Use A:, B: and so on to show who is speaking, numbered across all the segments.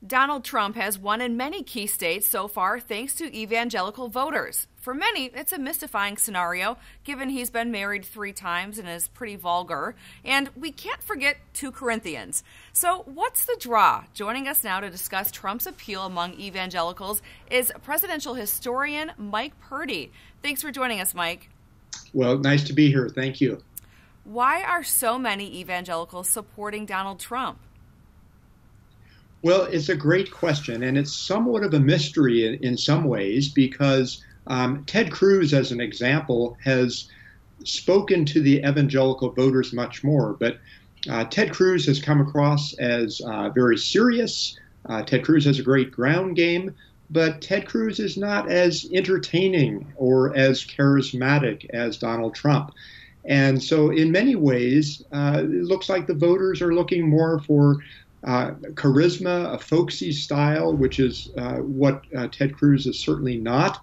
A: Donald Trump has won in many key states so far thanks to evangelical voters. For many, it's a mystifying scenario, given he's been married 3 times and is pretty vulgar. And we can't forget 2 Corinthians. So what's the draw? Joining us now to discuss Trump's appeal among evangelicals is presidential historian Mike Purdy. Thanks for joining us, Mike.
B: Well, nice to be here. Thank you.
A: Why are so many evangelicals supporting Donald Trump?
B: Well, it's a great question, and it's somewhat of a mystery in some ways because Ted Cruz, as an example, has spoken to the evangelical voters much more. But Ted Cruz has come across as very serious. Ted Cruz has a great ground game, but Ted Cruz is not as entertaining or as charismatic as Donald Trump. And so in many ways, it looks like the voters are looking more for charisma, a folksy style, which is what Ted Cruz is certainly not.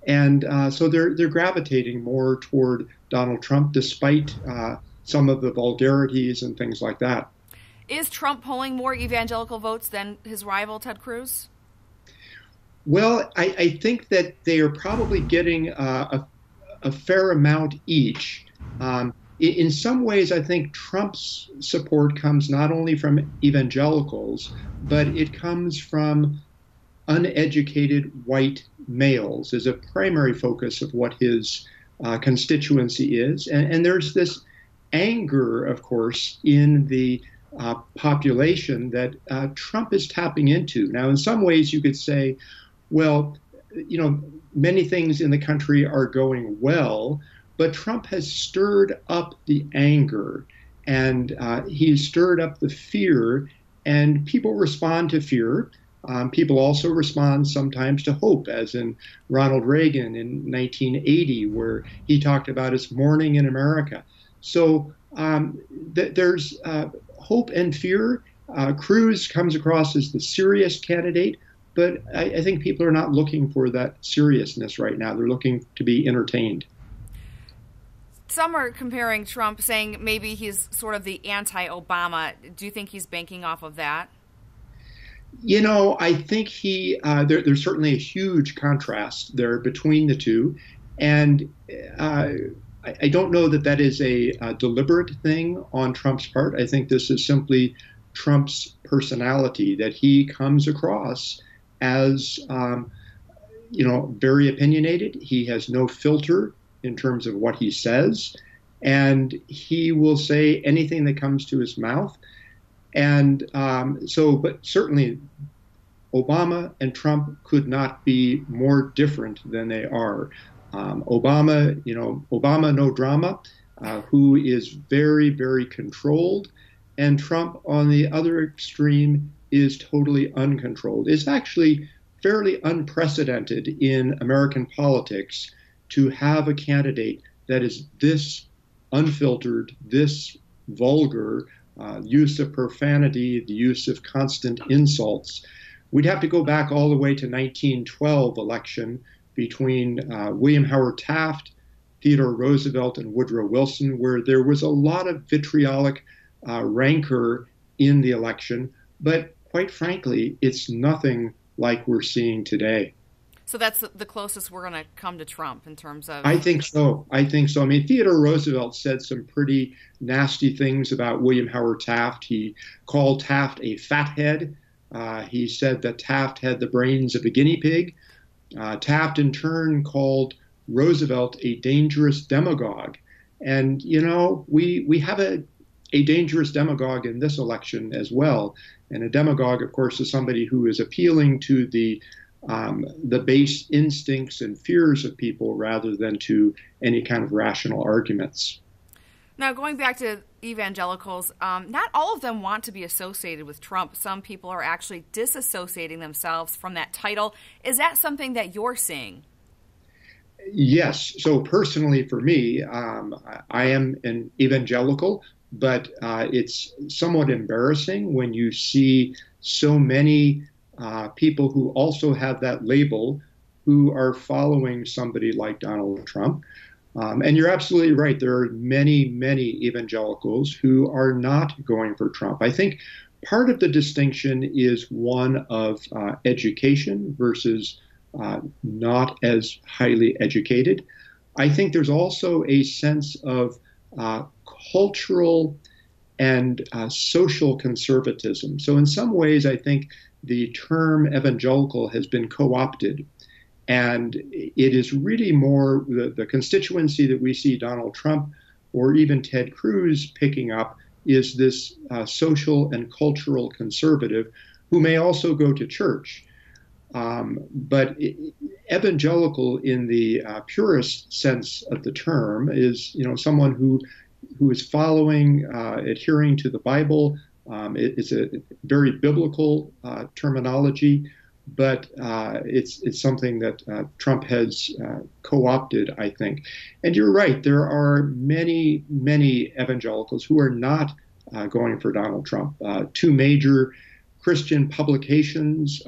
B: And so they're gravitating more toward Donald Trump, despite some of the vulgarities and things like that.
A: Is Trump polling more evangelical votes than his rival, Ted Cruz?
B: Well, I think that they are probably getting a fair amount each. In some ways, I think Trump's support comes not only from evangelicals, but it comes from uneducated white males as a primary focus of what his constituency is. And there's this anger, of course, in the population that Trump is tapping into. Now, in some ways, you could say, well, many things in the country are going well, but Trump has stirred up the anger, and he's stirred up the fear, and people respond to fear. People also respond sometimes to hope, as in Ronald Reagan in 1980, where he talked about his morning in America. So there's hope and fear. Cruz comes across as the serious candidate, but I think people are not looking for that seriousness right now. They're looking to be entertained.
A: Some are comparing Trump, saying maybe he's sort of the anti-Obama. Do you think he's banking off of that?
B: I think there's certainly a huge contrast there between the two. And I don't know that is a deliberate thing on Trump's part. I think this is simply Trump's personality, that he comes across as, very opinionated. He has no filter in terms of what he says, and he will say anything that comes to his mouth. And but certainly Obama and Trump could not be more different than they are. Obama no drama, who is very, very controlled, and Trump on the other extreme is totally uncontrolled. It's actually fairly unprecedented in American politics to have a candidate that is this unfiltered, this vulgar, use of profanity, the use of constant insults. We'd have to go back all the way to 1912 election between William Howard Taft, Theodore Roosevelt, and Woodrow Wilson, where there was a lot of vitriolic rancor in the election. But quite frankly, it's nothing like we're seeing today.
A: So that's the closest we're going to come to Trump in terms of...
B: I think so. I mean, Theodore Roosevelt said some pretty nasty things about William Howard Taft. He called Taft a fathead. He said that Taft had the brains of a guinea pig. Taft, in turn, called Roosevelt a dangerous demagogue. And, we have a dangerous demagogue in this election as well. And a demagogue, of course, is somebody who is appealing to the base instincts and fears of people rather than to any kind of rational arguments.
A: Now, going back to evangelicals, not all of them want to be associated with Trump. Some people are actually disassociating themselves from that title. Is that something that you're seeing?
B: Yes. So personally for me, I am an evangelical, but it's somewhat embarrassing when you see so many people who also have that label who are following somebody like Donald Trump. And you're absolutely right. There are many, many evangelicals who are not going for Trump. I think Part of the distinction is one of education versus not as highly educated. I think there's also a sense of cultural and social conservatism. So, in some ways, I think the term evangelical has been co opted. And it is really more the constituency that we see Donald Trump or even Ted Cruz picking up is this social and cultural conservative who may also go to church. But evangelical in the purest sense of the term is, someone who is following, adhering to the Bible. It's a very biblical terminology, but it's something that Trump has co-opted, I think. And you're right, there are many, many evangelicals who are not going for Donald Trump. Two major Christian publications,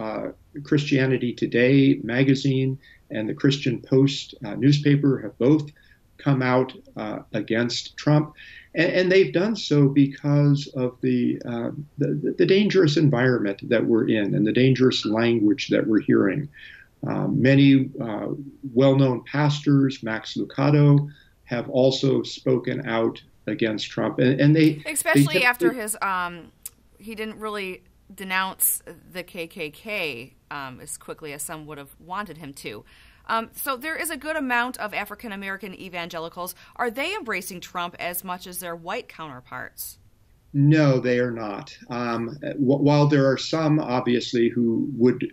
B: Christianity Today magazine and the Christian Post newspaper, have both come out against Trump. And they've done so because of the dangerous environment that we're in and the dangerous language that we're hearing. Many well-known pastors, Max Lucado, have also spoken out against Trump, and
A: especially after his he didn't really denounce the KKK as quickly as some would have wanted him to. So there is a good amount of African-American evangelicals. Are they embracing Trump as much as their white counterparts?
B: No, they are not. While there are some, obviously, who would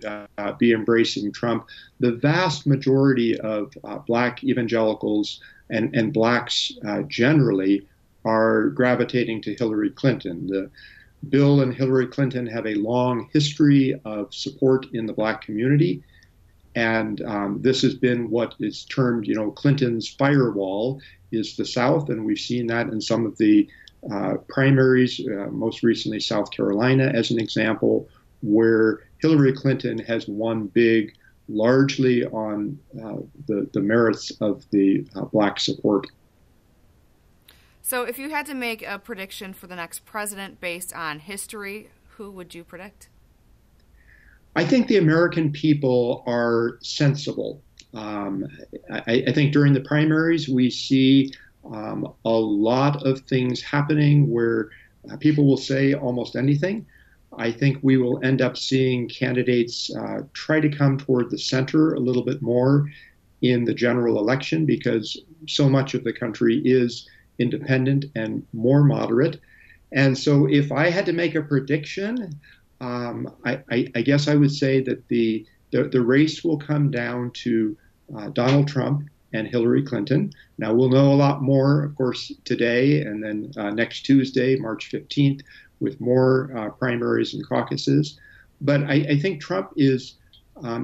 B: be embracing Trump, the vast majority of Black evangelicals and Blacks generally are gravitating to Hillary Clinton. Bill and Hillary Clinton have a long history of support in the Black community. And this has been what is termed, Clinton's firewall is the South. And we've seen that in some of the primaries, most recently South Carolina as an example, where Hillary Clinton has won big, largely on the merits of the Black support.
A: So if you had to make a prediction for the next president based on history, who would you predict?
B: I think the American people are sensible. I think during the primaries, we see a lot of things happening where people will say almost anything. I think we will end up seeing candidates try to come toward the center a little bit more in the general election because so much of the country is independent and more moderate. And so if I had to make a prediction, I guess I would say that the race will come down to Donald Trump and Hillary Clinton. Now, we'll know a lot more, of course, today and then next Tuesday, March 15th, with more primaries and caucuses. But I think Trump is,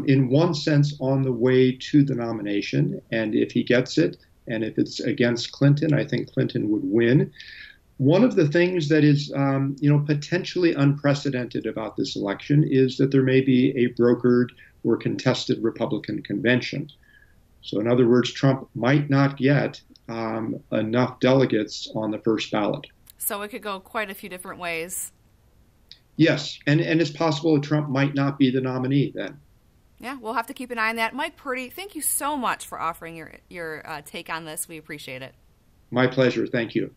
B: in one sense, on the way to the nomination. And if he gets it, and if it's against Clinton, I think Clinton would win. One of the things that is, potentially unprecedented about this election is that there may be a brokered or contested Republican convention. So, in other words, Trump might not get enough delegates on the first ballot.
A: So it could go quite a few different ways.
B: Yes, and it's possible that Trump might not be the nominee then.
A: Yeah, we'll have to keep an eye on that. Mike Purdy, thank you so much for offering your take on this. We appreciate it.
B: My pleasure. Thank you.